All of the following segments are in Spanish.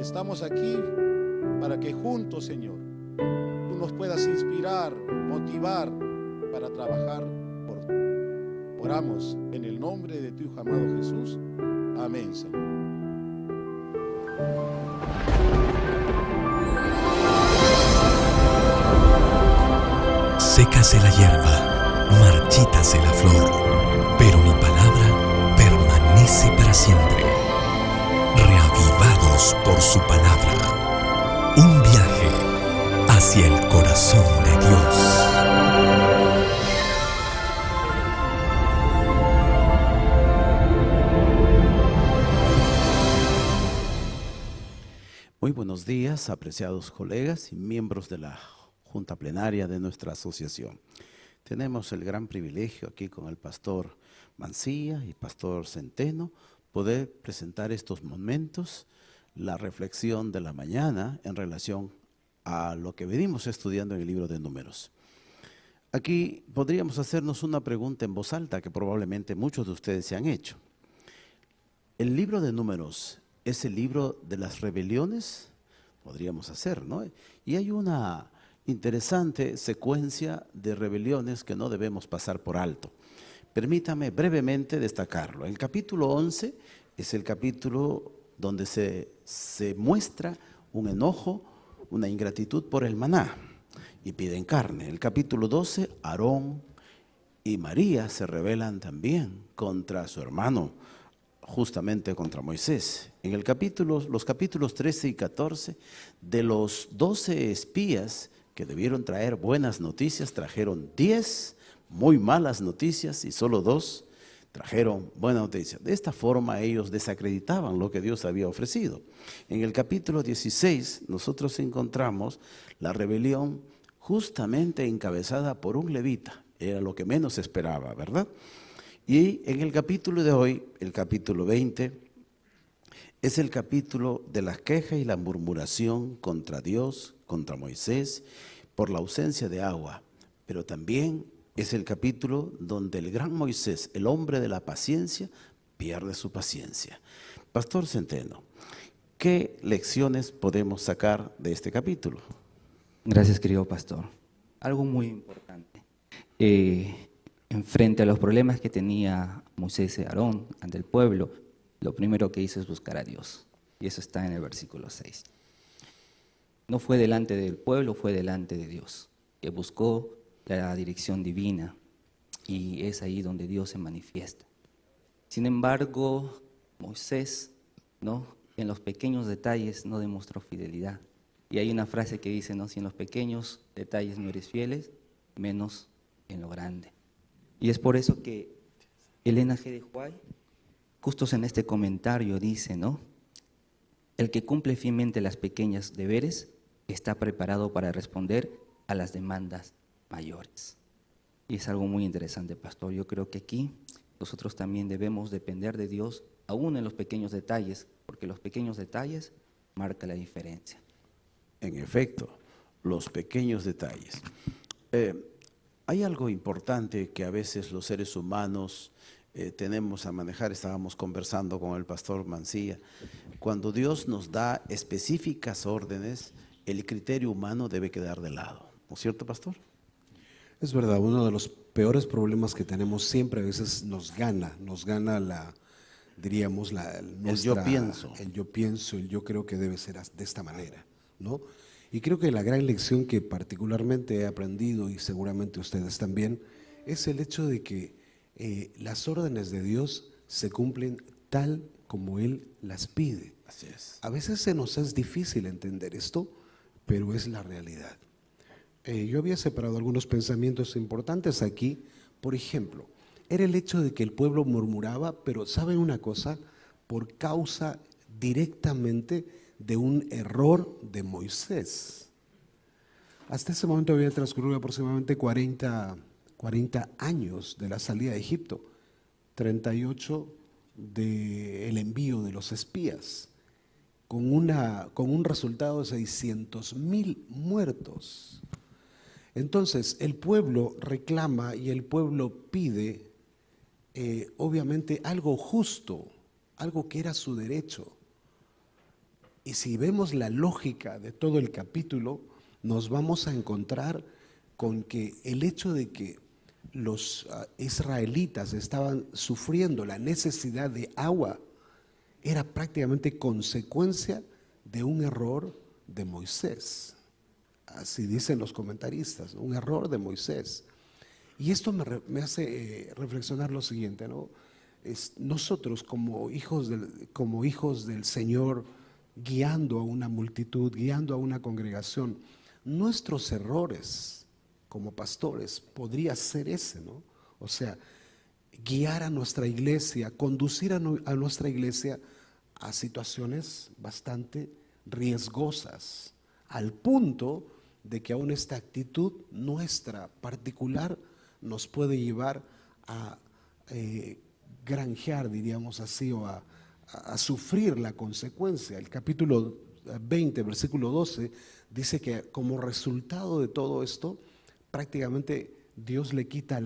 Estamos aquí para que juntos, Señor, tú nos puedas inspirar, motivar para trabajar por ti. Oramos en el nombre de tu Hijo amado Jesús. Amén, Señor. Sécase la hierba, marchítase la flor, pero mi palabra permanece para siempre. Reavivados por su palabra, un viaje hacia el corazón de Dios. Muy buenos días, apreciados colegas y miembros de la Junta Plenaria de nuestra asociación. Tenemos el gran privilegio aquí con el pastor Mancilla y pastor Centeno poder presentar estos momentos, la reflexión de la mañana en relación a lo que venimos estudiando en el libro de Números. Aquí podríamos hacernos una pregunta en voz alta que probablemente muchos de ustedes se han hecho. ¿El libro de Números es el libro de las rebeliones? Podríamos hacer, ¿no? Y hay una interesante secuencia de rebeliones que no debemos pasar por alto. Permítame brevemente destacarlo. El capítulo 11 es el capítulo donde se muestra un enojo, una ingratitud por el maná y piden carne. El capítulo 12, Aarón y María se rebelan también contra su hermano, justamente contra Moisés. En los capítulos 13 y 14, de los 12 espías que debieron traer buenas noticias, trajeron 10 muy malas noticias y solo 2 trajeron buenas noticias. De esta forma ellos desacreditaban lo que Dios había ofrecido. En el capítulo 16 nosotros encontramos la rebelión justamente encabezada por un levita. Era lo que menos esperaba, ¿verdad? Y en el capítulo de hoy, el capítulo 20, es el capítulo de la queja y la murmuración contra Dios, contra Moisés, por la ausencia de agua. Pero también es el capítulo donde el gran Moisés, el hombre de la paciencia, pierde su paciencia. Pastor Centeno, ¿qué lecciones podemos sacar de este capítulo? Gracias, querido pastor. Algo muy importante. Frente a los problemas que tenía Moisés y Aarón ante el pueblo, lo primero que hizo es buscar a Dios. Y eso está en el versículo 6. No fue delante del pueblo, fue delante de Dios. Que buscó la dirección divina y es ahí donde Dios se manifiesta. Sin embargo, Moisés, ¿no?, en los pequeños detalles no demostró fidelidad. Y hay una frase que dice, ¿no?, si en los pequeños detalles no eres fieles, menos en lo grande. Y es por eso que Elena G. de White, justo en este comentario, dice, ¿no?, el que cumple fielmente las pequeñas deberes está preparado para responder a las demandas mayores. Y es algo muy interesante, pastor. Yo creo que aquí nosotros también debemos depender de Dios, aún en los pequeños detalles, porque los pequeños detalles marcan la diferencia. En efecto, los pequeños detalles. Hay algo importante que a veces los seres humanos tenemos a manejar. Estábamos conversando con el pastor Mancilla. Cuando Dios nos da específicas órdenes, el criterio humano debe quedar de lado. ¿No es cierto, pastor? Es verdad, uno de los peores problemas que tenemos siempre a veces nos gana la, diríamos, nuestra, el yo pienso, el yo creo que debe ser de esta manera, ¿no? Y creo que la gran lección que particularmente he aprendido, y seguramente ustedes también, es el hecho de que las órdenes de Dios se cumplen tal como Él las pide. Así es. A veces se nos es difícil entender esto, pero es la realidad. Yo había separado algunos pensamientos importantes aquí. Por ejemplo, era el hecho de que el pueblo murmuraba, pero ¿saben una cosa? Por causa directamente de un error de Moisés. Hasta ese momento había transcurrido aproximadamente 40 años de la salida de Egipto, 38 del envío de los espías, con un resultado de 600,000 muertos. Entonces el pueblo reclama y el pueblo pide obviamente algo justo, algo que era su derecho. Y si vemos la lógica de todo el capítulo, nos vamos a encontrar con que el hecho de que los israelitas estaban sufriendo la necesidad de agua era prácticamente consecuencia de un error de Moisés. Así dicen los comentaristas, un error de Moisés. Y esto me hace reflexionar lo siguiente, ¿no? Nosotros como hijos del Señor, guiando a una multitud, guiando a una congregación, nuestros errores como pastores podría ser ese, ¿no? O sea, guiar a nuestra iglesia, conducir a nuestra iglesia a situaciones bastante riesgosas, al punto de que aún esta actitud nuestra particular nos puede llevar a granjear, diríamos así, o a sufrir la consecuencia. El capítulo 20, versículo 12, dice que como resultado de todo esto, prácticamente Dios le quita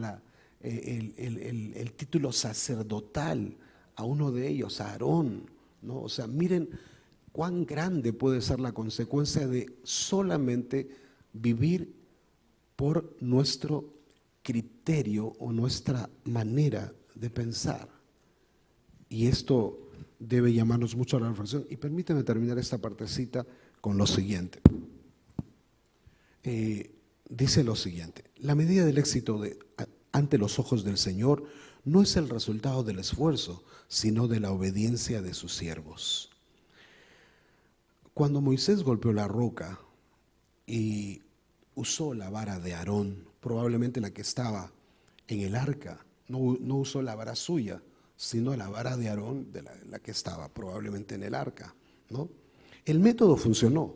el título sacerdotal a uno de ellos, a Aarón, ¿no? O sea, miren cuán grande puede ser la consecuencia de solamente vivir por nuestro criterio o nuestra manera de pensar. Y esto debe llamarnos mucho a la reflexión. Y permíteme terminar esta partecita con lo siguiente. Dice lo siguiente: la medida del éxito ante los ojos del Señor no es el resultado del esfuerzo, sino de la obediencia de sus siervos. Cuando Moisés golpeó la roca y usó la vara de Aarón, probablemente la que estaba en el arca, no usó la vara suya, sino la vara de Aarón, de la que estaba probablemente en el arca, ¿no? El método funcionó.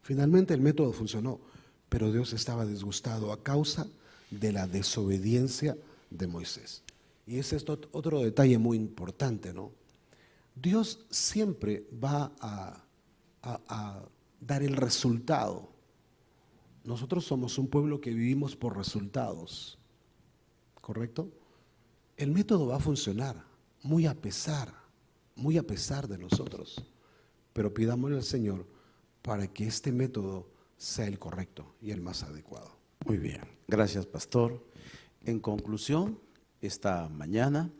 Finalmente el método funcionó, pero Dios estaba disgustado a causa de la desobediencia de Moisés. Y ese es otro detalle muy importante, ¿no? Dios siempre va a dar el resultado. Nosotros somos un pueblo que vivimos por resultados, ¿correcto? El método va a funcionar muy a pesar de nosotros, pero pidámosle al Señor para que este método sea el correcto y el más adecuado. Muy bien, gracias, pastor. En conclusión, esta mañana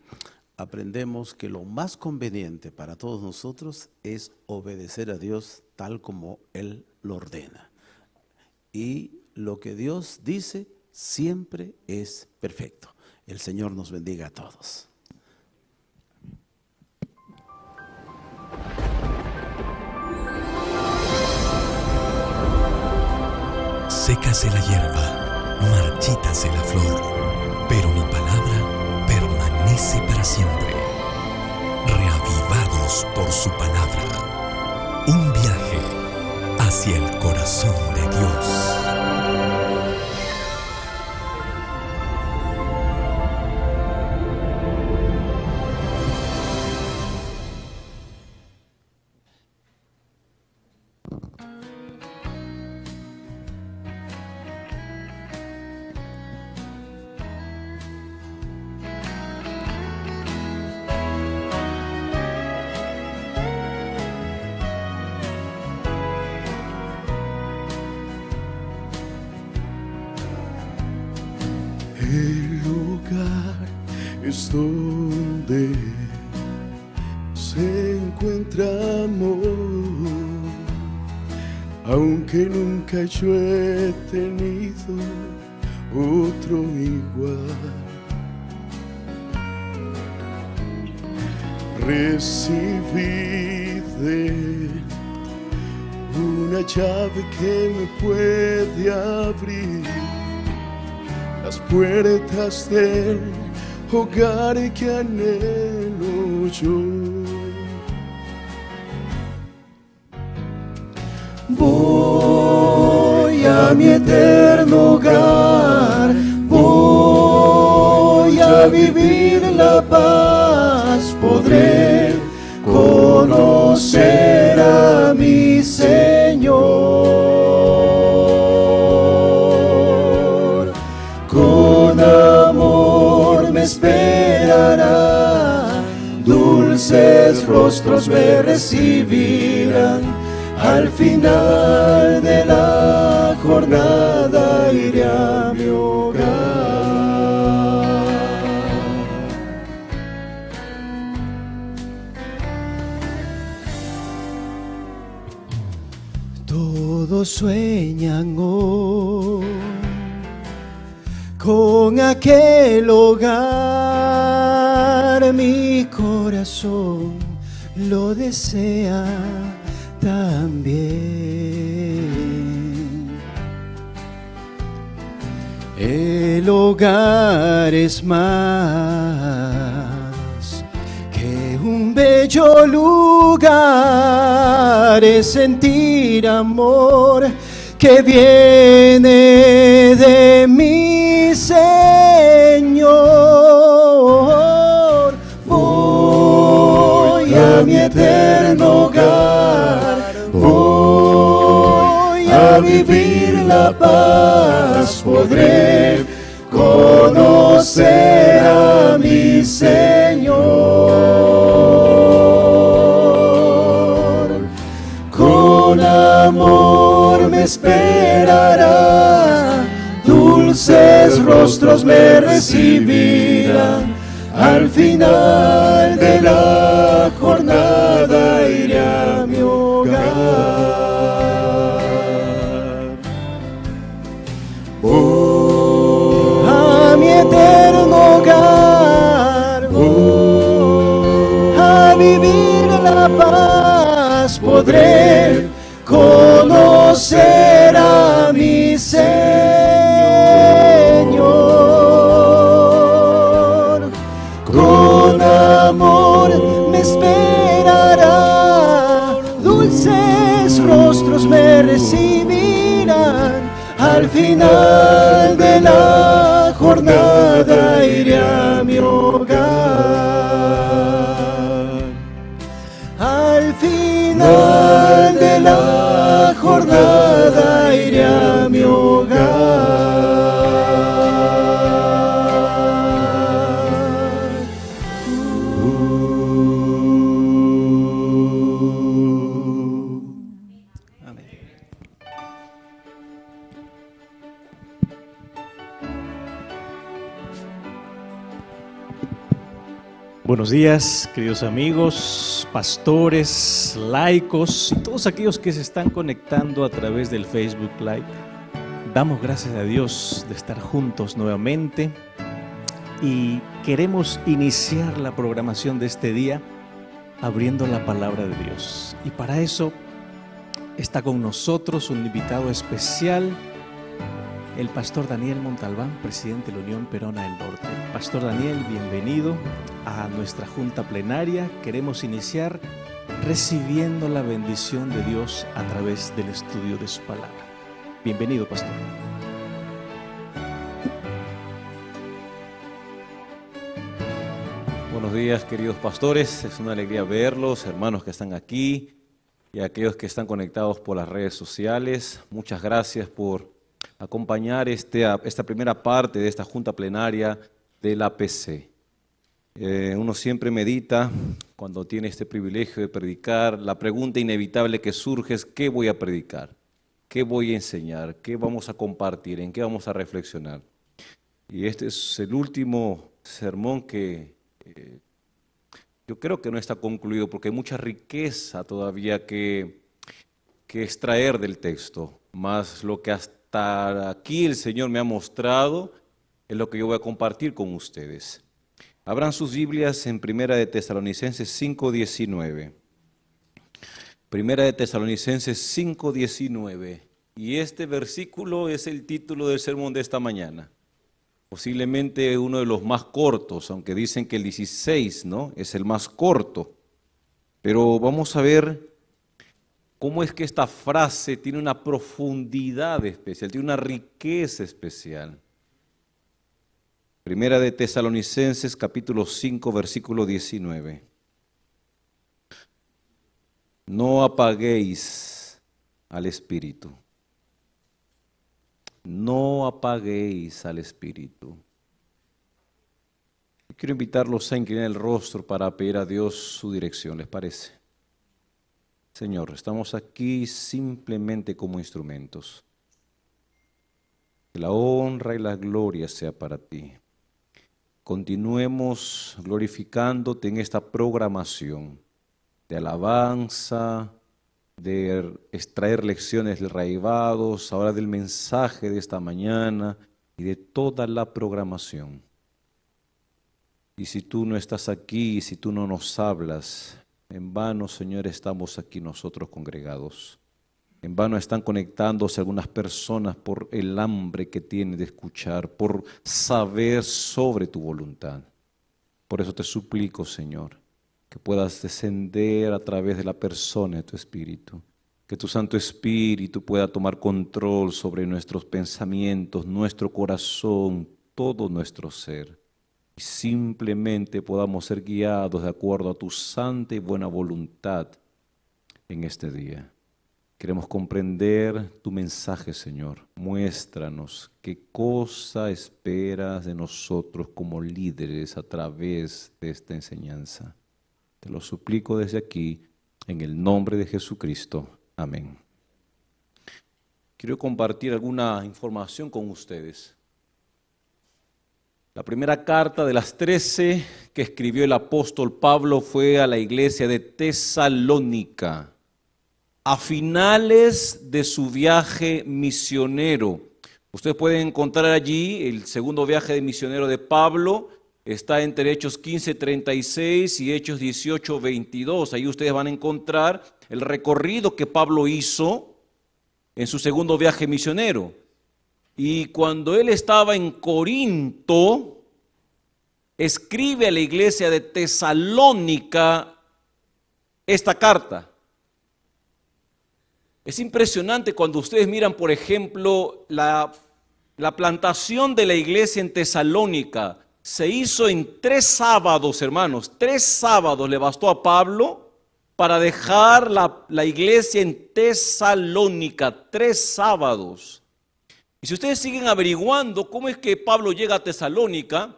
aprendemos que lo más conveniente para todos nosotros es obedecer a Dios tal como Él lo ordena. Y lo que Dios dice siempre es perfecto. El Señor nos bendiga a todos. Sécase la hierba, marchítase la flor, pero mi palabra permanece para siempre. Reavivados por su palabra, un viaje hacia el corazón de Dios. El lugar es donde se encuentra amor, aunque nunca yo he tenido otro igual. Recibí de él una llave que me puede abrir las puertas del hogar que anhelo yo. Voy a mi eterno hogar, voy a vivir la paz, podré conocer a mi Señor. Con amor me esperará, dulces rostros me recibirán. vivirán. Al final de la jornada iré a mi hogar. Todos sueñan hoy con aquel hogar, mi corazón lo desea también. El hogar es más que un bello lugar, es sentir amor que viene de mi Señor. Voy a mi eterno hogar, voy a vivir la paz, podré conocer a mi Señor. Con amor me esperará, dulces rostros me recibirán. Al final de la jornada iré a mi hogar. A mi eterno hogar, a vivir la paz, podré conocer a mi Señor. Con amor me esperará, dulces rostros me recibirán. Al final de la jornada iré a mi hogar. Al final de la jornada iré a mi hogar. Buenos días, queridos amigos, pastores, laicos y todos aquellos que se están conectando a través del Facebook Live. Damos gracias a Dios de estar juntos nuevamente y queremos iniciar la programación de este día abriendo la palabra de Dios. Y para eso está con nosotros un invitado especial, el pastor Daniel Montalbán, presidente de la Unión Peruana del Norte. Pastor Daniel, bienvenido a nuestra junta plenaria. Queremos iniciar recibiendo la bendición de Dios a través del estudio de su palabra. Bienvenido, pastor. Buenos días, queridos pastores. Es una alegría verlos, hermanos que están aquí y aquellos que están conectados por las redes sociales. Muchas gracias por acompañar esta primera parte de esta junta plenaria del APC. Uno siempre medita cuando tiene este privilegio de predicar. La pregunta inevitable que surge es: ¿qué voy a predicar? ¿Qué voy a enseñar? ¿Qué vamos a compartir? ¿En qué vamos a reflexionar? Y este es el último sermón que yo creo que no está concluido, porque hay mucha riqueza todavía que extraer del texto, más lo que hasta aquí el Señor me ha mostrado es lo que yo voy a compartir con ustedes. Abran sus Biblias en Primera de Tesalonicenses 5:19. Primera de Tesalonicenses 5:19. Y este versículo es el título del sermón de esta mañana. Posiblemente uno de los más cortos, aunque dicen que el 16, ¿no?, es el más corto. Pero vamos a ver cómo es que esta frase tiene una profundidad especial, tiene una riqueza especial. Primera de Tesalonicenses, capítulo 5, versículo 19. No apaguéis al Espíritu. No apaguéis al Espíritu. Quiero invitarlos a inclinar el rostro para pedir a Dios su dirección, ¿les parece? Señor, estamos aquí simplemente como instrumentos. Que la honra y la gloria sea para ti. Continuemos glorificándote en esta programación de alabanza, de extraer lecciones del raivados, ahora del mensaje de esta mañana y de toda la programación. Y si tú no estás aquí, si tú no nos hablas, en vano, Señor, estamos aquí nosotros congregados. En vano están conectándose algunas personas por el hambre que tienen de escuchar, por saber sobre tu voluntad. Por eso te suplico, Señor, que puedas descender a través de la persona de tu Espíritu, que tu Santo Espíritu pueda tomar control sobre nuestros pensamientos, nuestro corazón, todo nuestro ser, y simplemente podamos ser guiados de acuerdo a tu santa y buena voluntad en este día. Queremos comprender tu mensaje, Señor. Muéstranos qué cosa esperas de nosotros como líderes a través de esta enseñanza. Te lo suplico desde aquí, en el nombre de Jesucristo. Amén. Quiero compartir alguna información con ustedes. La primera carta de las 13 que escribió el apóstol Pablo fue a la iglesia de Tesalónica, a finales de su viaje misionero. Ustedes pueden encontrar allí el segundo viaje de misionero de Pablo. Está entre Hechos 15:36 y Hechos 18:22. Ahí ustedes van a encontrar el recorrido que Pablo hizo en su segundo viaje misionero. Y cuando él estaba en Corinto, escribe a la iglesia de Tesalónica esta carta. Es impresionante cuando ustedes miran, por ejemplo, la plantación de la iglesia en Tesalónica. Se hizo en 3 sábados, hermanos. 3 sábados le bastó a Pablo para dejar la iglesia en Tesalónica. 3 sábados. Y si ustedes siguen averiguando cómo es que Pablo llega a Tesalónica,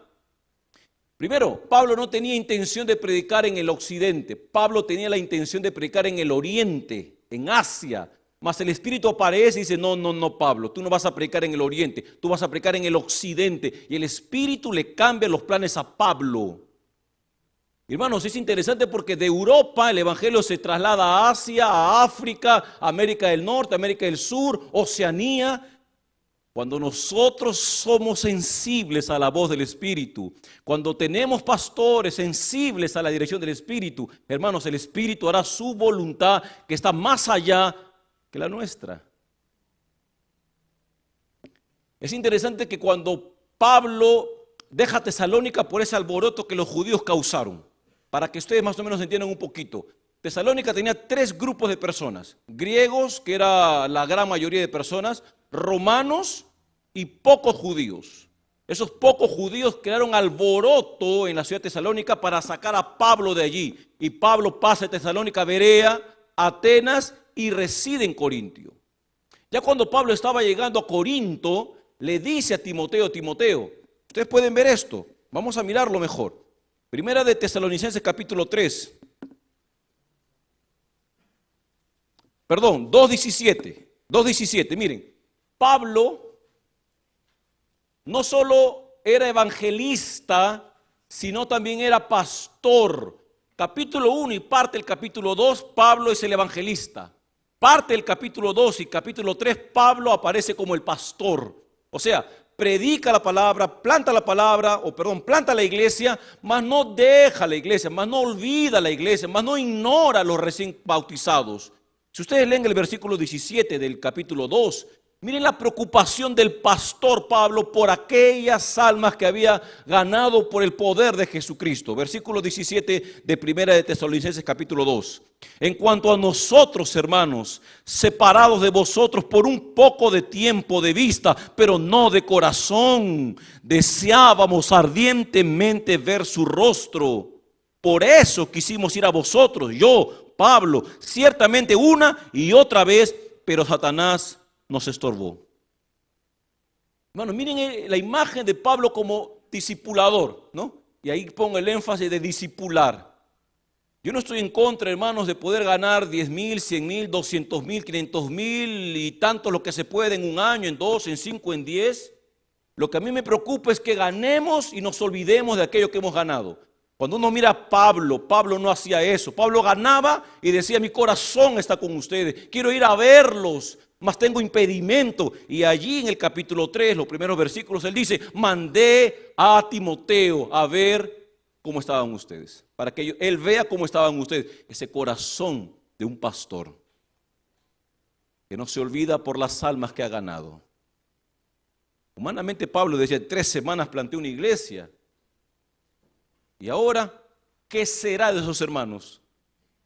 primero, Pablo no tenía intención de predicar en el occidente. Pablo tenía la intención de predicar en el oriente, en Asia. Mas el Espíritu aparece y dice, no, Pablo, tú no vas a predicar en el oriente, tú vas a predicar en el occidente. Y el Espíritu le cambia los planes a Pablo. Hermanos, es interesante porque de Europa el Evangelio se traslada a Asia, a África, a América del Norte, América del Sur, Oceanía. Cuando nosotros somos sensibles a la voz del Espíritu, cuando tenemos pastores sensibles a la dirección del Espíritu, hermanos, el Espíritu hará su voluntad que está más allá que la nuestra. Es interesante que cuando Pablo deja Tesalónica por ese alboroto que los judíos causaron, para que ustedes más o menos entiendan un poquito, Tesalónica tenía 3 grupos de personas: griegos, que era la gran mayoría de personas, romanos y pocos judíos. Esos pocos judíos crearon alboroto en la ciudad de Tesalónica para sacar a Pablo de allí. Y Pablo pasa de Tesalónica a Berea, Atenas y reside en Corintio. Ya cuando Pablo estaba llegando a Corinto, le dice a Timoteo, ustedes pueden ver esto, vamos a mirarlo mejor. Primera de Tesalonicenses capítulo 3. Perdón, 2:17, miren. Pablo no solo era evangelista, sino también era pastor. Capítulo 1 y parte del capítulo 2, Pablo es el evangelista. Parte del capítulo 2 y capítulo 3, Pablo aparece como el pastor. O sea, predica la palabra, planta la iglesia, mas no deja la iglesia, mas no olvida la iglesia, mas no ignora a los recién bautizados. Si ustedes leen el versículo 17 del capítulo 2, miren la preocupación del pastor Pablo por aquellas almas que había ganado por el poder de Jesucristo. Versículo 17 de Primera de Tesalonicenses capítulo 2. En cuanto a nosotros, hermanos, separados de vosotros por un poco de tiempo de vista, pero no de corazón, deseábamos ardientemente ver su rostro. Por eso quisimos ir a vosotros, yo, Pablo, ciertamente una y otra vez, pero Satanás nos estorbó. Bueno, miren la imagen de Pablo como discipulador, ¿no? Y ahí pongo el énfasis de discipular. Yo no estoy en contra, hermanos, de poder ganar 10,000, 100,000, 200,000, 500,000 y tanto lo que se puede en un año, en 2, en 5, en 10. Lo que a mí me preocupa es que ganemos y nos olvidemos de aquello que hemos ganado. Cuando uno mira a Pablo, Pablo no hacía eso. Pablo ganaba y decía, mi corazón está con ustedes, quiero ir a verlos, mas tengo impedimento. Y allí en el capítulo 3, los primeros versículos, él dice, mandé a Timoteo a ver cómo estaban ustedes, para que él vea cómo estaban ustedes. Ese corazón de un pastor que no se olvida por las almas que ha ganado. Humanamente Pablo decía, 3 semanas planté una iglesia. Y ahora, ¿qué será de esos hermanos?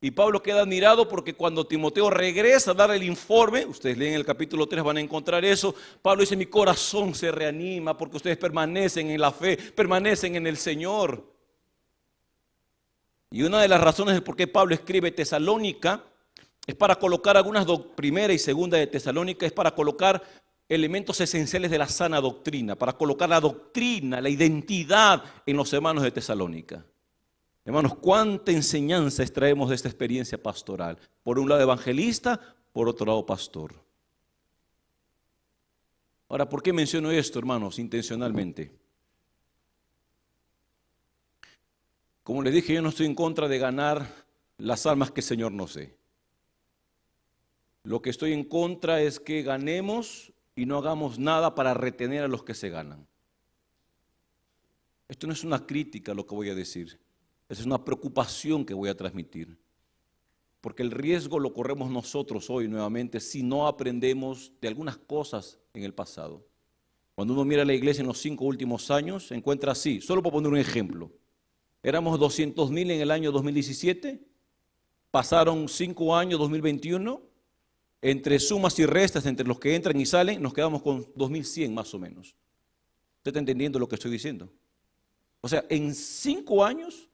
Y Pablo queda admirado porque cuando Timoteo regresa a dar el informe, ustedes leen el capítulo 3, van a encontrar eso. Pablo dice, mi corazón se reanima porque ustedes permanecen en la fe, permanecen en el Señor. Y una de las razones de por qué Pablo escribe Tesalónica es para colocar algunas, primera y segunda de Tesalónica, es para colocar elementos esenciales de la sana doctrina, para colocar la doctrina, la identidad en los hermanos de Tesalónica. Hermanos, cuánta enseñanza extraemos de esta experiencia pastoral. Por un lado evangelista, por otro lado pastor. Ahora, ¿por qué menciono esto, hermanos, intencionalmente? Como les dije, yo no estoy en contra de ganar las almas que el Señor nos dé. Lo que estoy en contra es que ganemos y no hagamos nada para retener a los que se ganan. Esto no es una crítica lo que voy a decir, es una preocupación que voy a transmitir. Porque el riesgo lo corremos nosotros hoy nuevamente si no aprendemos de algunas cosas en el pasado. Cuando uno mira la iglesia en los 5 últimos años, se encuentra así, solo por poner un ejemplo. Éramos 200,000 en el año 2017, pasaron 5 años, 2021, entre sumas y restas, entre los que entran y salen, nos quedamos con 2,100 más o menos. ¿Usted está entendiendo lo que estoy diciendo? O sea, en 5 años,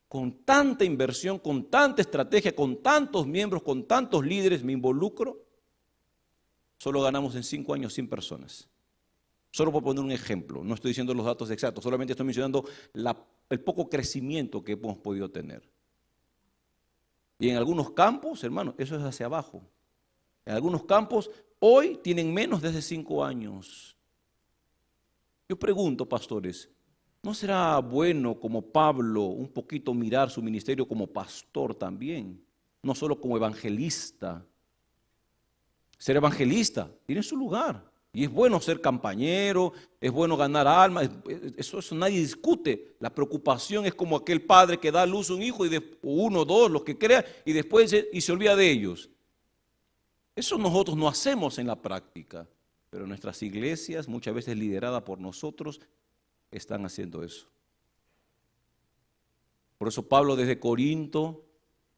con tanta inversión, con tanta estrategia, con tantos miembros, con tantos líderes, me involucro, solo ganamos en 5 años 100 personas. Solo por poner un ejemplo, no estoy diciendo los datos exactos, solamente estoy mencionando el poco crecimiento que hemos podido tener. Y en algunos campos, hermanos, eso es hacia abajo. En algunos campos, hoy tienen menos de hace 5 años. Yo pregunto, pastores, ¿no será bueno como Pablo un poquito mirar su ministerio como pastor también? No solo como evangelista. Ser evangelista tiene su lugar. Y es bueno ser campañero, es bueno ganar almas, eso nadie discute. La preocupación es como aquel padre que da a luz a un hijo, y uno, dos, los que crea, y después se olvida de ellos. Eso nosotros no hacemos en la práctica, pero nuestras iglesias, muchas veces lideradas por nosotros, están haciendo eso. Por eso Pablo desde Corinto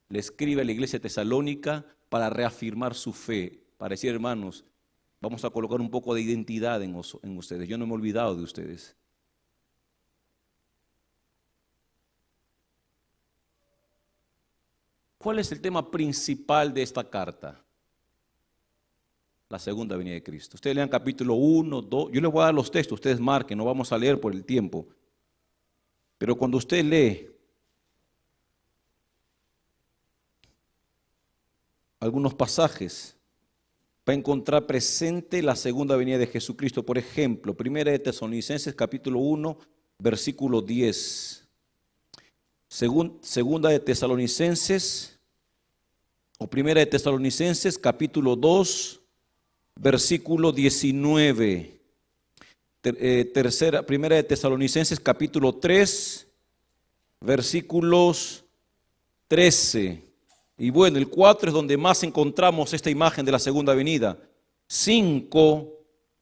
le escribe a la iglesia tesalónica para reafirmar su fe, para decir, hermanos, vamos a colocar un poco de identidad en ustedes. Yo no me he olvidado de ustedes. ¿Cuál es el tema principal de esta carta? La segunda venida de Cristo. Ustedes lean capítulo 1, 2. Yo les voy a dar los textos, ustedes marquen, no vamos a leer por el tiempo. Pero cuando usted lee algunos pasajes, va a encontrar presente la segunda venida de Jesucristo. Por ejemplo, Primera de Tesalonicenses capítulo 1, versículo 10. Segunda de Tesalonicenses, o Primera de Tesalonicenses capítulo 2, versículo 19. Primera de Tesalonicenses capítulo 3, versículos 13. Y bueno, el 4 es donde más encontramos esta imagen de la segunda venida. 5,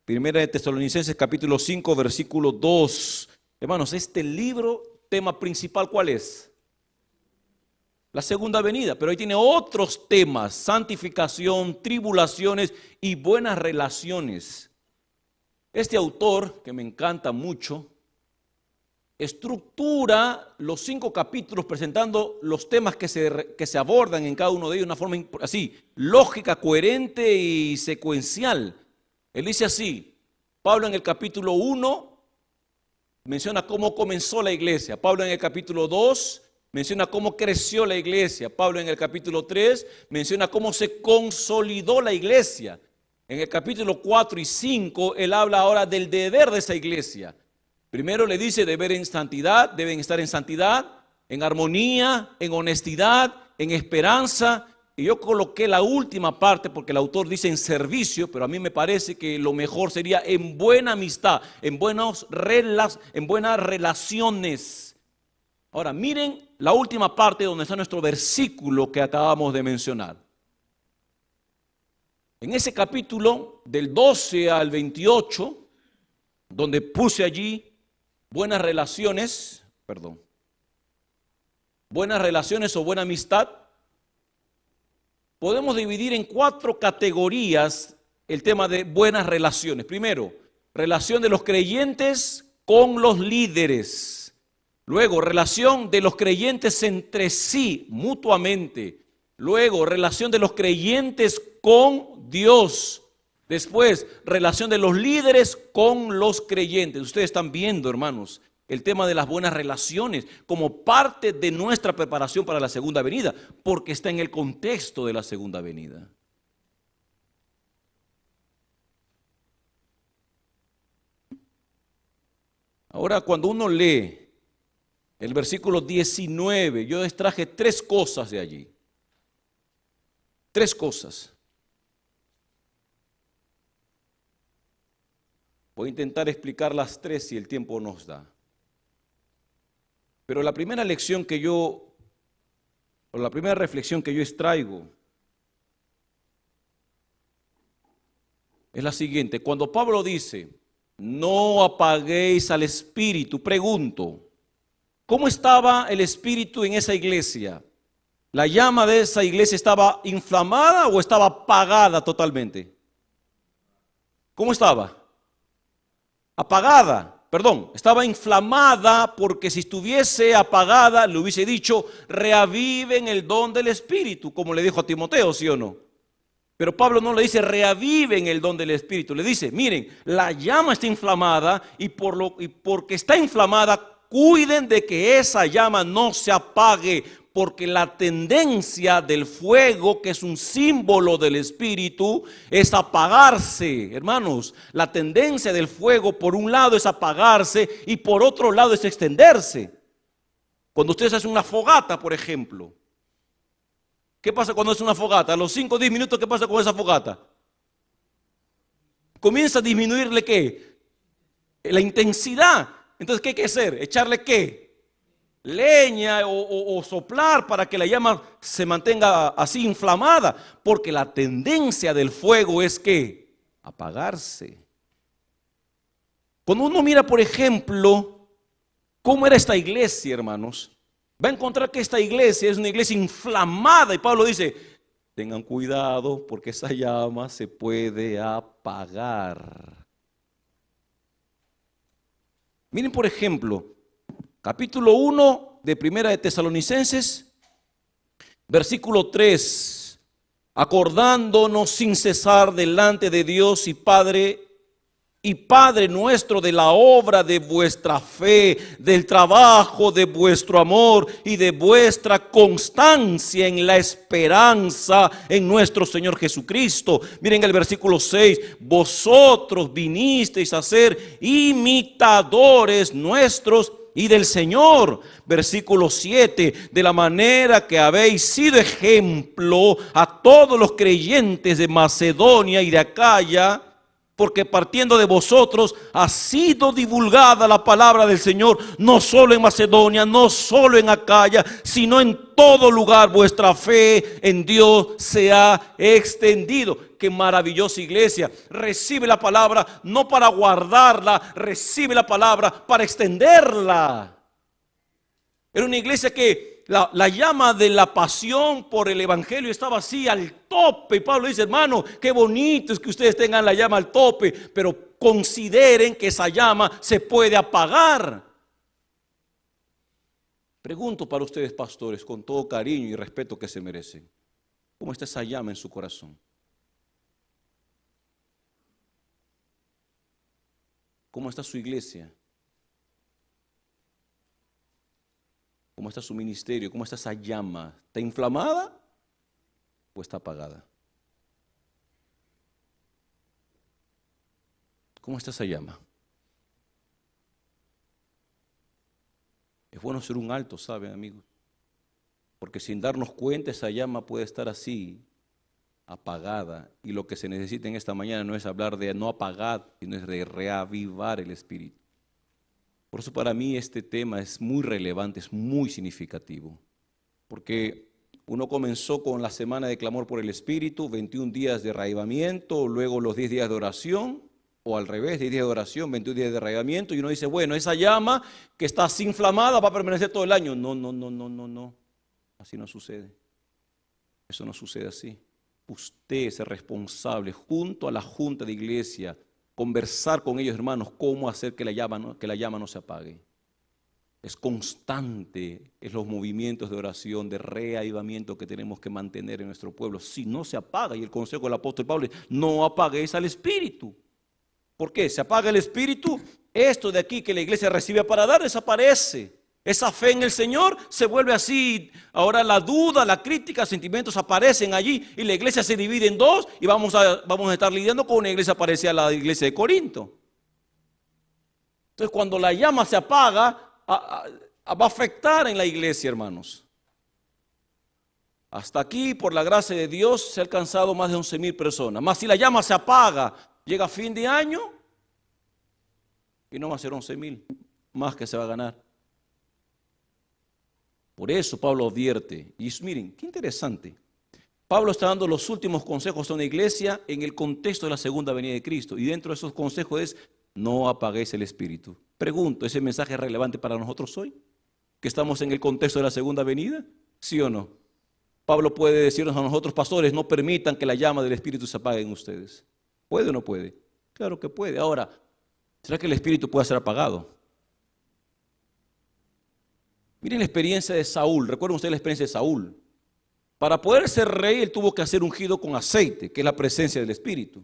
Primera de Tesalonicenses capítulo 5, versículo 2. Hermanos, este libro, tema principal, ¿cuál es? La segunda venida, pero ahí tiene otros temas: santificación, tribulaciones y buenas relaciones. Este autor, que me encanta mucho, estructura los 5 capítulos presentando los temas que se abordan en cada uno de ellos de una forma así, lógica, coherente y secuencial. Él dice así: Pablo en el capítulo 1 menciona cómo comenzó la iglesia. Pablo en el capítulo 2 menciona cómo creció la iglesia. Pablo en el capítulo 3 menciona cómo se consolidó la iglesia. En el capítulo 4 y 5 él habla ahora del deber de esa iglesia. Primero le dice deber en santidad, deben estar en santidad, en armonía, en honestidad, en esperanza. Y yo coloqué la última parte porque el autor dice en servicio, pero a mí me parece que lo mejor sería en buena amistad, en buenas relaciones. Ahora miren la última parte donde está nuestro versículo que acabamos de mencionar. En ese capítulo del 12 al 28, donde puse allí buenas relaciones o buena amistad, podemos dividir en 4 categorías el tema de buenas relaciones. Primero, relación de los creyentes con los líderes. Luego, relación de los creyentes entre sí, mutuamente. Luego, relación de los creyentes con Dios. Después, relación de los líderes con los creyentes. Ustedes están viendo, hermanos, el tema de las buenas relaciones como parte de nuestra preparación para la segunda venida, porque está en el contexto de la segunda venida. Ahora, cuando uno lee el versículo 19, yo extraje 3 cosas de allí. 3 cosas. Voy a intentar explicar las 3 si el tiempo nos da. Pero la primera reflexión que yo extraigo es la siguiente. Cuando Pablo dice, no apaguéis al espíritu, pregunto, ¿cómo estaba el espíritu en esa iglesia? ¿La llama de esa iglesia estaba inflamada o estaba apagada totalmente? ¿Cómo estaba? Apagada. Perdón, estaba inflamada, porque si estuviese apagada le hubiese dicho, reaviven el don del Espíritu, como le dijo a Timoteo, ¿sí o no? Pero Pablo no le dice reaviven el don del Espíritu, le dice, miren, la llama está inflamada y porque está inflamada, cuiden de que esa llama no se apague, porque la tendencia del fuego, que es un símbolo del Espíritu, es apagarse. Hermanos, la tendencia del fuego por un lado es apagarse y por otro lado es extenderse. Cuando ustedes hacen una fogata, por ejemplo, ¿qué pasa cuando es una fogata? A los 5 o 10 minutos, ¿qué pasa con esa fogata? Comienza a disminuirle ¿qué? La intensidad. Entonces, ¿qué hay que hacer? ¿Echarle qué? Leña o soplar para que la llama se mantenga así inflamada, porque la tendencia del fuego es que apagarse. Cuando uno mira, por ejemplo, cómo era esta iglesia, hermanos, va a encontrar que esta iglesia es una iglesia inflamada, y Pablo dice, tengan cuidado porque esa llama se puede apagar. Miren, por ejemplo, capítulo 1 de Primera de Tesalonicenses, versículo 3, acordándonos sin cesar delante de Dios y Padre nuestro de la obra de vuestra fe, del trabajo de vuestro amor y de vuestra constancia en la esperanza en nuestro Señor Jesucristo. Miren el versículo 6, vosotros vinisteis a ser imitadores nuestros y del Señor. Versículo 7, de la manera que habéis sido ejemplo a todos los creyentes de Macedonia y de Acaya, porque partiendo de vosotros ha sido divulgada la palabra del Señor, no solo en Macedonia, no solo en Acaya, sino en todo lugar vuestra fe en Dios se ha extendido. Qué maravillosa iglesia. Recibe la palabra no para guardarla, recibe la palabra para extenderla. Era una iglesia que la llama de la pasión por el evangelio estaba así al tope. Y Pablo dice, hermano, qué bonito es que ustedes tengan la llama al tope, pero consideren que esa llama se puede apagar. Pregunto para ustedes, pastores, con todo cariño y respeto que se merecen, ¿cómo está esa llama en su corazón? ¿Cómo está su iglesia? ¿Cómo está su ministerio? ¿Cómo está esa llama? ¿Está inflamada o está apagada? ¿Cómo está esa llama? Es bueno ser un alto, ¿saben, amigos? Porque sin darnos cuenta esa llama puede estar así, apagada. Y lo que se necesita en esta mañana no es hablar de no apagar, sino es de reavivar el espíritu. Por eso para mí este tema es muy relevante, es muy significativo. Porque uno comenzó con la semana de clamor por el espíritu, 21 días de reavivamiento, luego los 10 días de oración, o al revés, 10 días de oración, 21 días de reavivamiento, y uno dice, bueno, esa llama que está así inflamada va a permanecer todo el año. No. Así no sucede. Eso no sucede así. Usted es el responsable, junto a la junta de iglesia, conversar con ellos, hermanos, cómo hacer que la llama no se apague. Es constante en los movimientos de oración, de reavivamiento que tenemos que mantener en nuestro pueblo. Si no se apaga, y el consejo del apóstol Pablo es, no apaguéis al espíritu. ¿Por qué? Se apaga el espíritu, esto de aquí que la iglesia recibe para dar desaparece. Esa fe en el Señor se vuelve así. Ahora la duda, la crítica, sentimientos aparecen allí y la iglesia se divide en dos y vamos a estar lidiando con una iglesia parecida a la iglesia de Corinto. Entonces cuando la llama se apaga, va a afectar en la iglesia, hermanos. Hasta aquí, por la gracia de Dios, se ha alcanzado más de 11,000 personas. Más si la llama se apaga, llega fin de año y no va a ser 11,000, más que se va a ganar. Por eso Pablo advierte, y miren, qué interesante. Pablo está dando los últimos consejos a una iglesia en el contexto de la segunda venida de Cristo. Y dentro de esos consejos es, no apaguéis el espíritu. Pregunto, ¿ese mensaje es relevante para nosotros hoy? ¿Que estamos en el contexto de la segunda venida? ¿Sí o no? Pablo puede decirnos a nosotros, pastores, no permitan que la llama del espíritu se apague en ustedes. ¿Puede o no puede? Claro que puede. Ahora, ¿será que el espíritu puede ser apagado? Miren la experiencia de Saúl. ¿Recuerdan ustedes la experiencia de Saúl? Para poder ser rey, él tuvo que ser ungido con aceite, que es la presencia del Espíritu.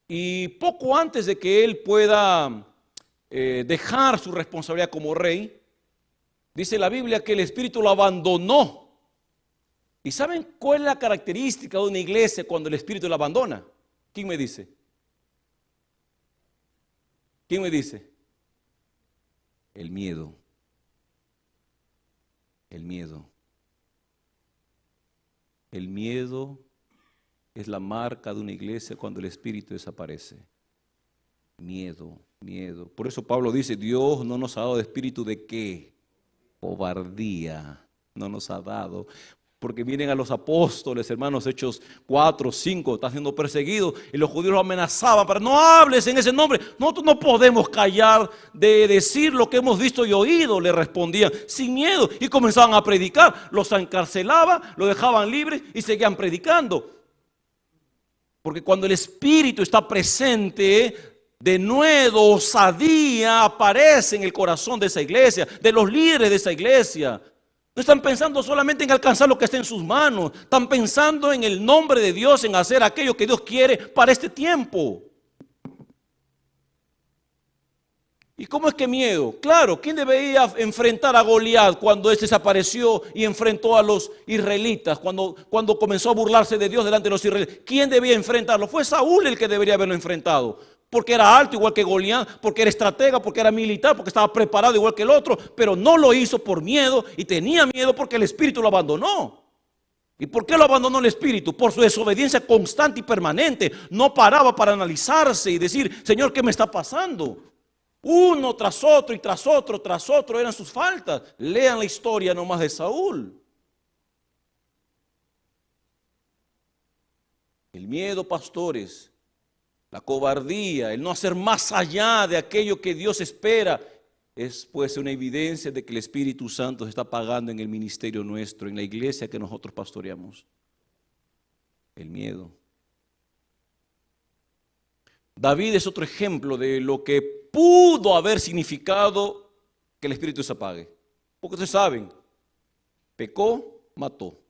Y poco antes de que él pueda dejar su responsabilidad como rey, dice la Biblia que el Espíritu lo abandonó. ¿Y saben cuál es la característica de una iglesia cuando el Espíritu la abandona? ¿Quién me dice? ¿Quién me dice? El miedo. El miedo. El miedo es la marca de una iglesia cuando el espíritu desaparece. Miedo, miedo. Por eso Pablo dice, Dios no nos ha dado de espíritu de ¿qué? Cobardía. No nos ha dado. Porque miren a los apóstoles, hermanos, Hechos 4, 5, están siendo perseguidos y los judíos lo amenazaban para no hables en ese nombre. Nosotros no podemos callar de decir lo que hemos visto y oído, le respondían sin miedo y comenzaban a predicar. Los encarcelaban, los dejaban libres y seguían predicando. Porque cuando el Espíritu está presente, de nuevo osadía aparece en el corazón de esa iglesia, de los líderes de esa iglesia. No están pensando solamente en alcanzar lo que está en sus manos. Están pensando en el nombre de Dios, en hacer aquello que Dios quiere para este tiempo. ¿Y cómo es que miedo? Claro, ¿quién debería enfrentar a Goliat cuando éste desapareció y enfrentó a los israelitas? Cuando comenzó a burlarse de Dios delante de los israelitas. ¿Quién debía enfrentarlo? Fue Saúl el que debería haberlo enfrentado. Porque era alto igual que Goliat, porque era estratega, porque era militar, porque estaba preparado igual que el otro, pero no lo hizo por miedo y tenía miedo porque el espíritu lo abandonó. ¿Y por qué lo abandonó el espíritu? Por su desobediencia constante y permanente. No paraba para analizarse y decir, Señor, ¿qué me está pasando? Uno tras otro y tras otro eran sus faltas. Lean la historia nomás de Saúl. El miedo, pastores, la cobardía, el no hacer más allá de aquello que Dios espera, es pues una evidencia de que el Espíritu Santo se está apagando en el ministerio nuestro, en la iglesia que nosotros pastoreamos. El miedo. David es otro ejemplo de lo que pudo haber significado que el Espíritu se apague. Porque ustedes saben, pecó, mató.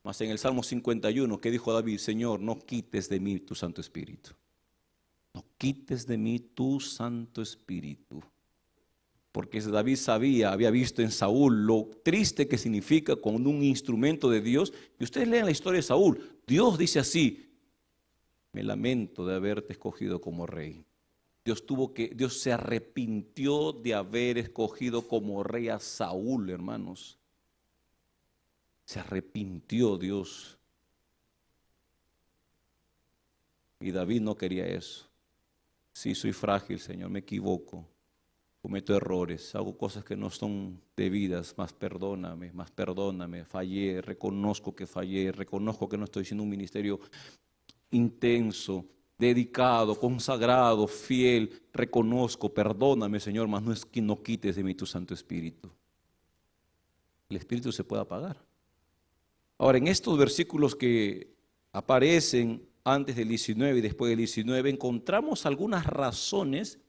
Mas en el Salmo 51, ¿qué dijo David? Señor, no quites de mí tu Santo Espíritu. No quites de mí tu Santo Espíritu. Porque David había visto en Saúl lo triste que significa cuando un instrumento de Dios, y ustedes lean la historia de Saúl, Dios dice así: me lamento de haberte escogido como rey. Dios se arrepintió de haber escogido como rey a Saúl, hermanos. Se arrepintió Dios. Y David no quería eso. Sí, soy frágil, Señor, me equivoco, cometo errores, hago cosas que no son debidas, más perdóname, fallé, reconozco que no estoy haciendo un ministerio intenso, dedicado, consagrado, fiel, reconozco, perdóname, Señor, mas no es que no quites de mí tu Santo Espíritu. El Espíritu se puede apagar. Ahora, en estos versículos que aparecen antes del 19 y después del 19, encontramos algunas razones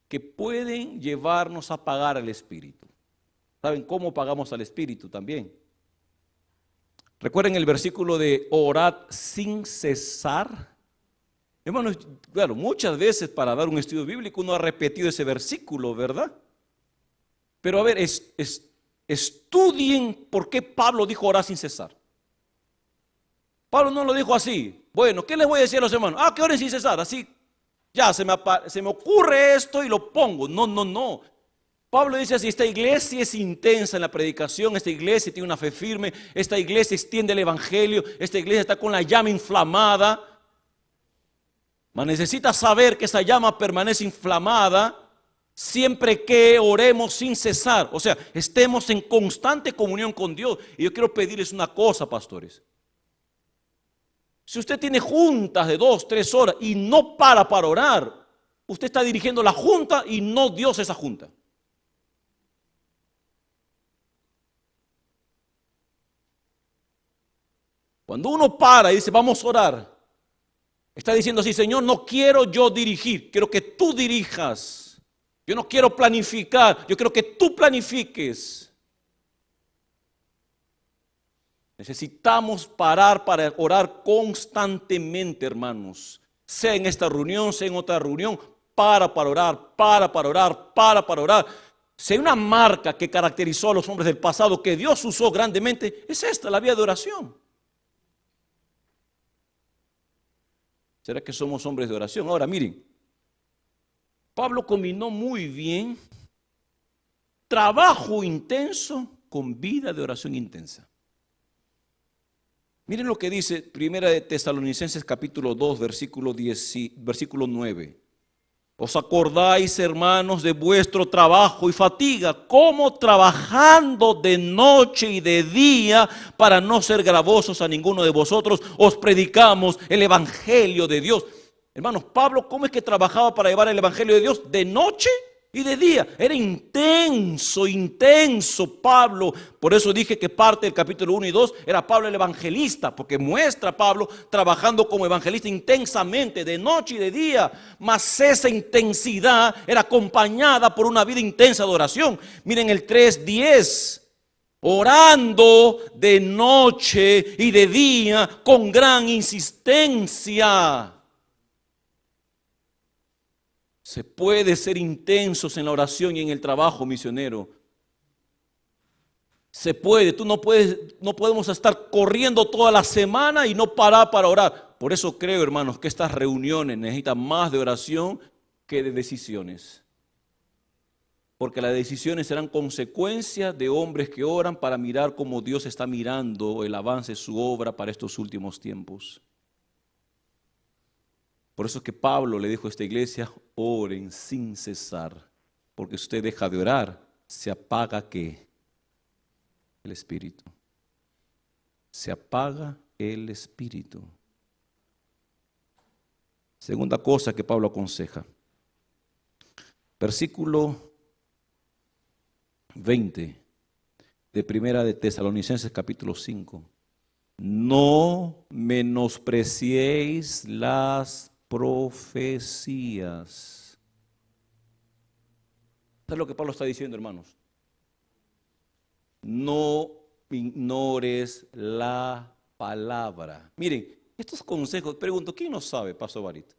que pueden llevarnos a apagar al Espíritu. ¿Saben cómo apagamos al Espíritu también? Recuerden el versículo de orad sin cesar. Hermanos, claro, muchas veces para dar un estudio bíblico uno ha repetido ese versículo, ¿verdad? Pero a ver, estudien por qué Pablo dijo orar sin cesar. Pablo no lo dijo así. Bueno, ¿qué les voy a decir a los hermanos? Que oren sin cesar, así. Ya, se me ocurre esto y lo pongo. No. Pablo dice así: esta iglesia es intensa en la predicación, esta iglesia tiene una fe firme, esta iglesia extiende el evangelio, esta iglesia está con la llama inflamada. Mas necesita saber que esa llama permanece inflamada siempre que oremos sin cesar. O sea, estemos en constante comunión con Dios. Y yo quiero pedirles una cosa, pastores. Si usted tiene juntas de 2, 3 horas y no para orar, usted está dirigiendo la junta y no Dios esa junta. Cuando uno para y dice vamos a orar, está diciendo así: Señor, no quiero yo dirigir, quiero que tú dirijas. Yo no quiero planificar, yo quiero que tú planifiques. Necesitamos parar para orar constantemente, hermanos. Sea en esta reunión, sea en otra reunión, para orar. Si hay una marca que caracterizó a los hombres del pasado que Dios usó grandemente, es esta, la vida de oración. ¿Será que somos hombres de oración? Ahora miren, Pablo combinó muy bien trabajo intenso con vida de oración intensa. Miren lo que dice Primera de Tesalonicenses capítulo 2, versículo 9. ¿Os acordáis, hermanos, de vuestro trabajo y fatiga, cómo trabajando de noche y de día para no ser gravosos a ninguno de vosotros, os predicamos el evangelio de Dios? Hermanos, Pablo, ¿cómo es que trabajaba para llevar el evangelio de Dios? De noche y de día. Era intenso Pablo. Por eso dije que parte del capítulo 1 y 2 era Pablo el evangelista, porque muestra a Pablo trabajando como evangelista intensamente, de noche y de día. Mas esa intensidad era acompañada por una vida intensa de oración. Miren el 3:10. Orando de noche y de día con gran insistencia. Se puede ser intensos en la oración y en el trabajo misionero. Se puede, no podemos estar corriendo toda la semana y no parar para orar. Por eso creo, hermanos, que estas reuniones necesitan más de oración que de decisiones. Porque las decisiones serán consecuencia de hombres que oran para mirar cómo Dios está mirando el avance de su obra para estos últimos tiempos. Por eso es que Pablo le dijo a esta iglesia: oren sin cesar, porque si usted deja de orar, se apaga ¿qué? El Espíritu. Se apaga el Espíritu. Segunda cosa que Pablo aconseja. Versículo 20 de Primera de Tesalonicenses capítulo 5. No menospreciéis las profecías. ¿Sabes lo que Pablo está diciendo, hermanos? No ignores la palabra. Miren, estos consejos, pregunto, ¿quién no sabe, Pastor Barito?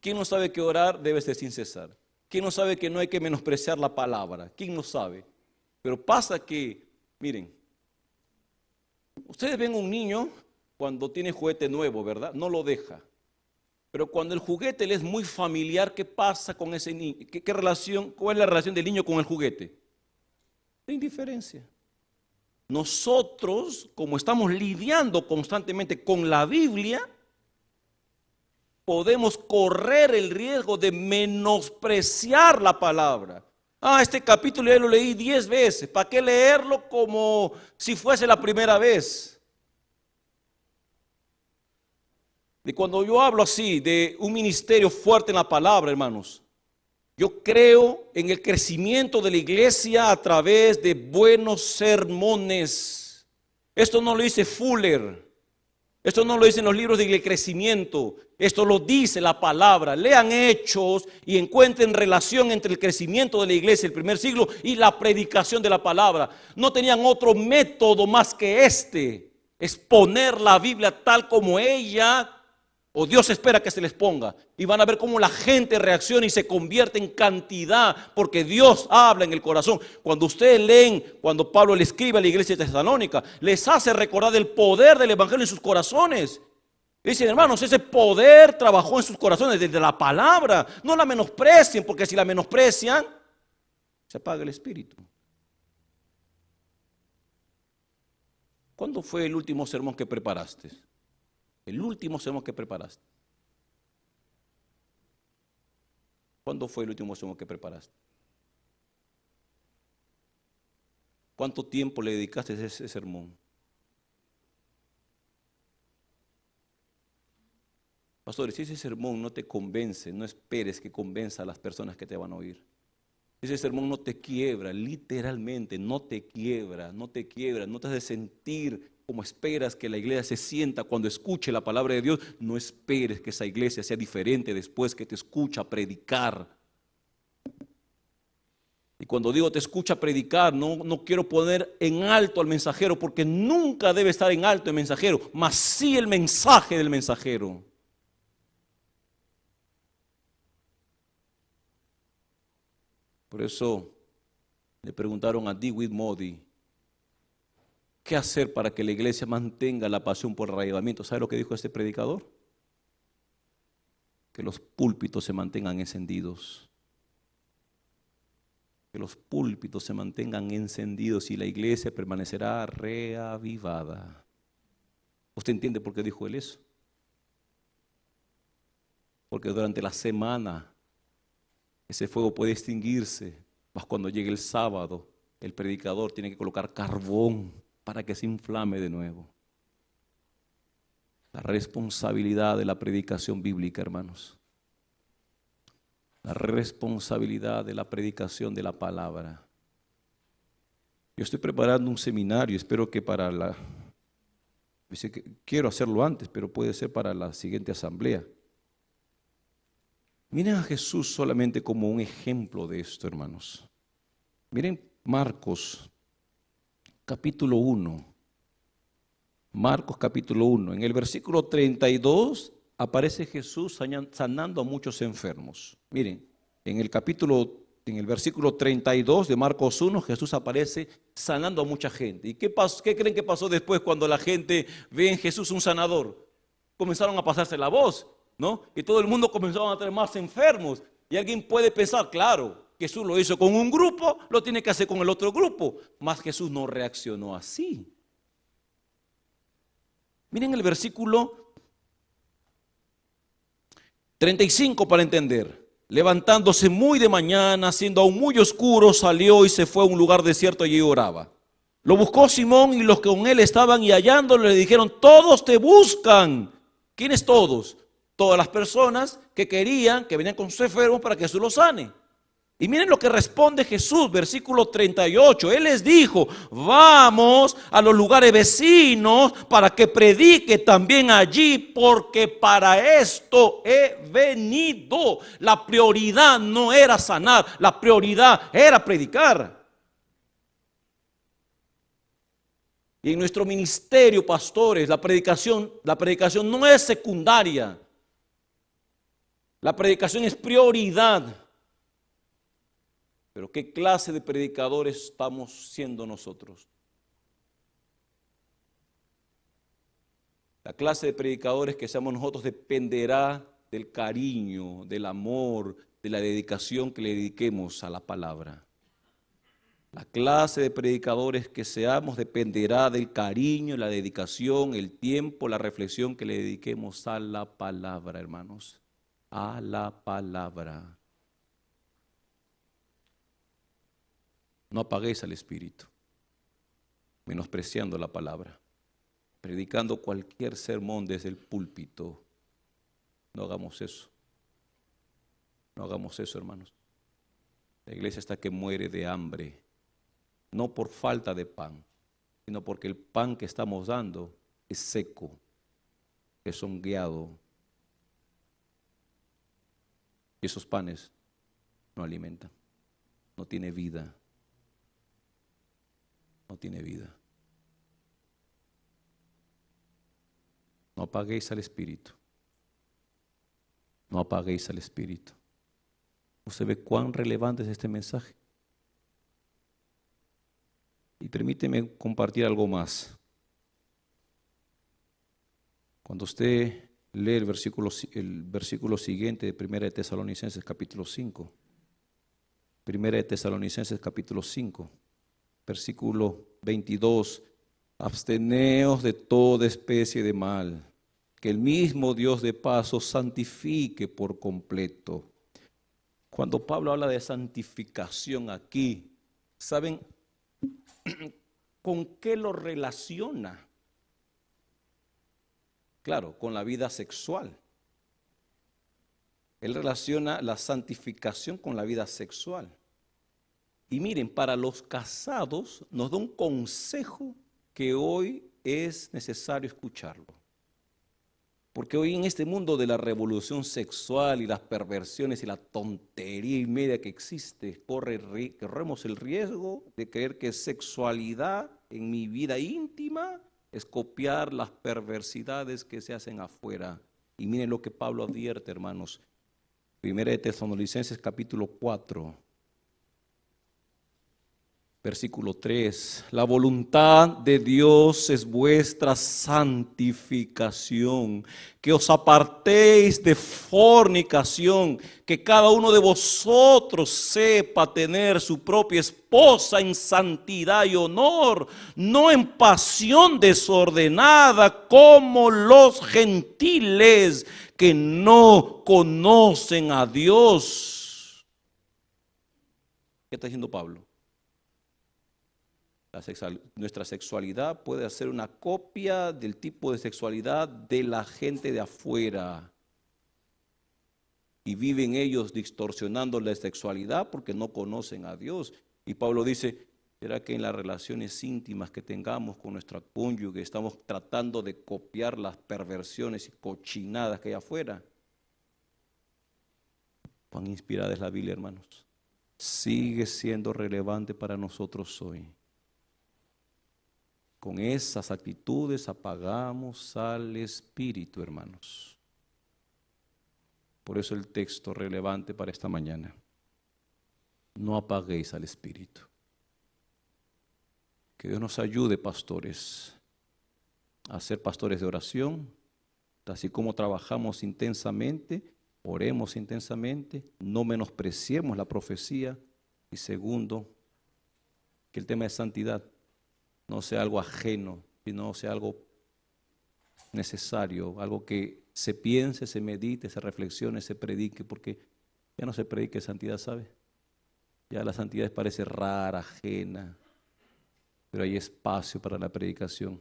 ¿Quién no sabe que orar debe ser sin cesar? ¿Quién no sabe que no hay que menospreciar la palabra? ¿Quién no sabe? Pero pasa que, miren, ustedes ven a un niño cuando tiene juguete nuevo, ¿verdad? No lo deja. Pero cuando el juguete le es muy familiar, ¿qué pasa con ese niño? ¿Qué relación? ¿Cuál es la relación del niño con el juguete? De indiferencia. Nosotros, como estamos lidiando constantemente con la Biblia, podemos correr el riesgo de menospreciar la palabra. Este capítulo ya lo leí 10 veces. ¿Para qué leerlo como si fuese la primera vez? Y cuando yo hablo así de un ministerio fuerte en la palabra, hermanos, yo creo en el crecimiento de la iglesia a través de buenos sermones. Esto no lo dice Fuller, esto no lo dicen los libros de crecimiento, esto lo dice la palabra. Lean Hechos y encuentren relación entre el crecimiento de la iglesia del primer siglo y la predicación de la palabra. No tenían otro método más que exponer la Biblia tal como ella o Dios espera que se les ponga, y van a ver cómo la gente reacciona y se convierte en cantidad, porque Dios habla en el corazón. Cuando ustedes leen, cuando Pablo le escribe a la iglesia de Tesalónica, les hace recordar el poder del evangelio en sus corazones. Dicen, hermanos, ese poder trabajó en sus corazones desde la palabra. No la menosprecien, porque si la menosprecian, se apaga el espíritu. ¿Cuándo fue el último sermón que preparaste? El último sermón que preparaste. ¿Cuándo fue el último sermón que preparaste? ¿Cuánto tiempo le dedicaste a ese sermón? Pastores, si ese sermón no te convence, no esperes que convenza a las personas que te van a oír. Ese sermón no te quiebra, literalmente no te quiebra, no te hace sentir como esperas que la iglesia se sienta cuando escuche la palabra de Dios. No esperes que esa iglesia sea diferente después que te escucha predicar. Y cuando digo te escucha predicar, no quiero poner en alto al mensajero, porque nunca debe estar en alto el mensajero, mas sí el mensaje del mensajero. Por eso le preguntaron a Dewitt Moody, ¿qué hacer para que la iglesia mantenga la pasión por el avivamiento? ¿Sabe lo que dijo este predicador? Que los púlpitos se mantengan encendidos. Que los púlpitos se mantengan encendidos y la iglesia permanecerá reavivada. ¿Usted entiende por qué dijo él eso? Porque durante la semana ese fuego puede extinguirse, mas cuando llegue el sábado, el predicador tiene que colocar carbón para que se inflame de nuevo. La responsabilidad de la predicación bíblica, hermanos. La responsabilidad de la predicación de la palabra. Yo estoy preparando un seminario, espero que quiero hacerlo antes, pero puede ser para la siguiente asamblea. Miren a Jesús solamente como un ejemplo de esto, hermanos. Miren Marcos capítulo 1. Marcos capítulo 1. En el versículo 32 aparece Jesús sanando a muchos enfermos. Miren, en el versículo 32 de Marcos 1, Jesús aparece sanando a mucha gente. ¿Y qué creen que pasó después cuando la gente ve en Jesús un sanador? Comenzaron a pasarse la voz, ¿no? Y todo el mundo comenzó a tener más enfermos. Y alguien puede pensar, claro, Jesús lo hizo con un grupo, lo tiene que hacer con el otro grupo. Mas Jesús no reaccionó así. Miren el versículo 35 para entender. Levantándose muy de mañana, siendo aún muy oscuro, salió y se fue a un lugar desierto y allí oraba. Lo buscó Simón y los que con él estaban, y hallándolo le dijeron, todos te buscan. ¿Quiénes todos? Todas las personas que querían, que venían con sus enfermos para que Jesús los sane. Y miren lo que responde Jesús, versículo 38. Él les dijo, vamos a los lugares vecinos para que predique también allí, porque para esto he venido. La prioridad no era sanar, la prioridad era predicar. Y en nuestro ministerio, pastores, la predicación no es secundaria. La predicación es prioridad. Pero ¿qué clase de predicadores estamos siendo nosotros? La clase de predicadores que seamos nosotros dependerá del cariño, del amor, de la dedicación que le dediquemos a la palabra. La clase de predicadores que seamos dependerá del cariño, la dedicación, el tiempo, la reflexión que le dediquemos a la palabra, hermanos. A la palabra. No apaguéis al Espíritu, menospreciando la palabra, predicando cualquier sermón desde el púlpito. No hagamos eso. No hagamos eso, hermanos. La iglesia está que muere de hambre, no por falta de pan, sino porque el pan que estamos dando es seco, es hongueado. Y esos panes no alimentan, no tiene vida. No tiene vida. No apaguéis al Espíritu. No apaguéis al Espíritu. ¿Usted ve cuán relevante es este mensaje? Y permíteme compartir algo más. Cuando usted lee el versículo siguiente de 1 de Tesalonicenses capítulo 5. 1 de Tesalonicenses capítulo 5. Versículo 22, absteneos de toda especie de mal, que el mismo Dios de paz os santifique por completo. Cuando Pablo habla de santificación aquí, ¿saben con qué lo relaciona? Claro, con la vida sexual. Él relaciona la santificación con la vida sexual. Y miren, para los casados nos da un consejo que hoy es necesario escucharlo. Porque hoy en este mundo de la revolución sexual y las perversiones y la tontería y media que existe, corremos el riesgo de creer que sexualidad en mi vida íntima es copiar las perversidades que se hacen afuera. Y miren lo que Pablo advierte, hermanos. 1 de Tesalonicenses capítulo 4. Versículo 3, la voluntad de Dios es vuestra santificación, que os apartéis de fornicación, que cada uno de vosotros sepa tener su propia esposa en santidad y honor, no en pasión desordenada como los gentiles que no conocen a Dios. ¿Qué está diciendo Pablo? Nuestra sexualidad puede ser una copia del tipo de sexualidad de la gente de afuera. Y viven ellos distorsionando la sexualidad porque no conocen a Dios. Y Pablo dice, ¿será que en las relaciones íntimas que tengamos con nuestra cónyuge estamos tratando de copiar las perversiones y cochinadas que hay afuera? ¿Cuán inspirada es la Biblia, hermanos? Sigue siendo relevante para nosotros hoy. Con esas actitudes apagamos al Espíritu, hermanos. Por eso el texto relevante para esta mañana. No apaguéis al Espíritu. Que Dios nos ayude, pastores, a ser pastores de oración. Así como trabajamos intensamente, oremos intensamente, no menospreciemos la profecía. Y segundo, que el tema de santidad no sea algo ajeno, sino sea algo necesario, algo que se piense, se medite, se reflexione, se predique, porque ya no se predique santidad, ¿sabe? Ya la santidad parece rara, ajena, pero hay espacio para la predicación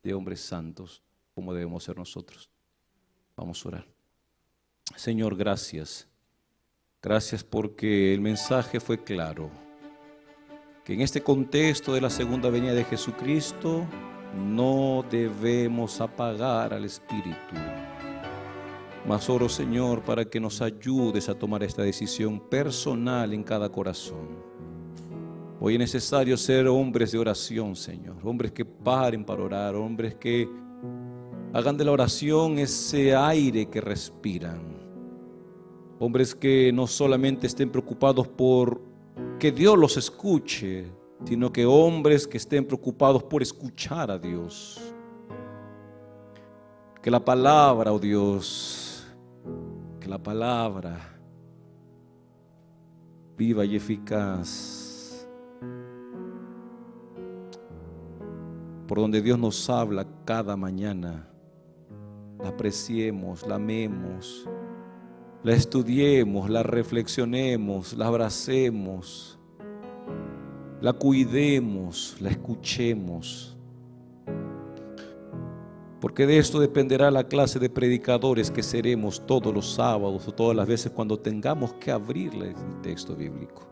de hombres santos, como debemos ser nosotros. Vamos a orar. Señor, gracias. Gracias porque el mensaje fue claro. Que en este contexto de la segunda venida de Jesucristo no debemos apagar al Espíritu. Mas oro, Señor, para que nos ayudes a tomar esta decisión personal en cada corazón. Hoy es necesario ser hombres de oración, Señor, hombres que paren para orar, hombres que hagan de la oración ese aire que respiran, hombres que no solamente estén preocupados por que Dios los escuche, sino que hombres que estén preocupados por escuchar a Dios. Que la palabra, oh Dios, que la palabra viva y eficaz, por donde Dios nos habla cada mañana, la apreciemos, la amemos, la estudiemos, la reflexionemos, la abracemos, la cuidemos, la escuchemos. Porque de esto dependerá la clase de predicadores que seremos todos los sábados o todas las veces cuando tengamos que abrirle el texto bíblico.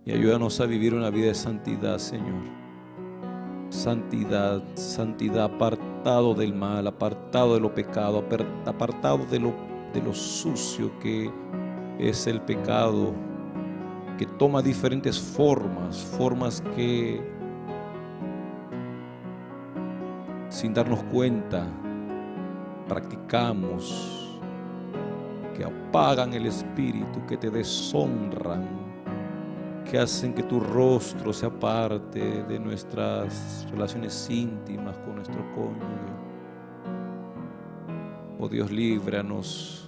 Y ayúdanos a vivir una vida de santidad, Señor. Santidad, santidad, apartado del mal, apartado de lo pecado, apartado de lo sucio que es el pecado, que toma diferentes formas que sin darnos cuenta practicamos, que apagan el espíritu, que te deshonran, que hacen que tu rostro se aparte de nuestras relaciones íntimas con nuestro cónyuge. Oh Dios, líbranos.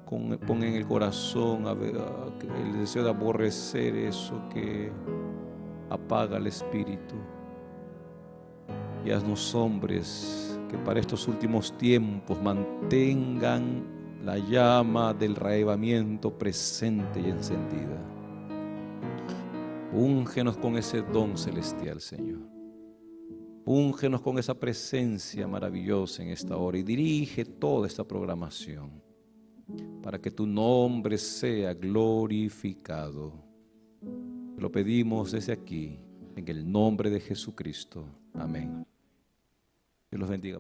Pon en el corazón el deseo de aborrecer eso que apaga el espíritu. Y haznos hombres que para estos últimos tiempos mantengan la llama del reavivamiento presente y encendida. Úngenos con ese don celestial, Señor. Úngenos con esa presencia maravillosa en esta hora y dirige toda esta programación para que tu nombre sea glorificado. Te lo pedimos desde aquí, en el nombre de Jesucristo. Amén. Dios los bendiga.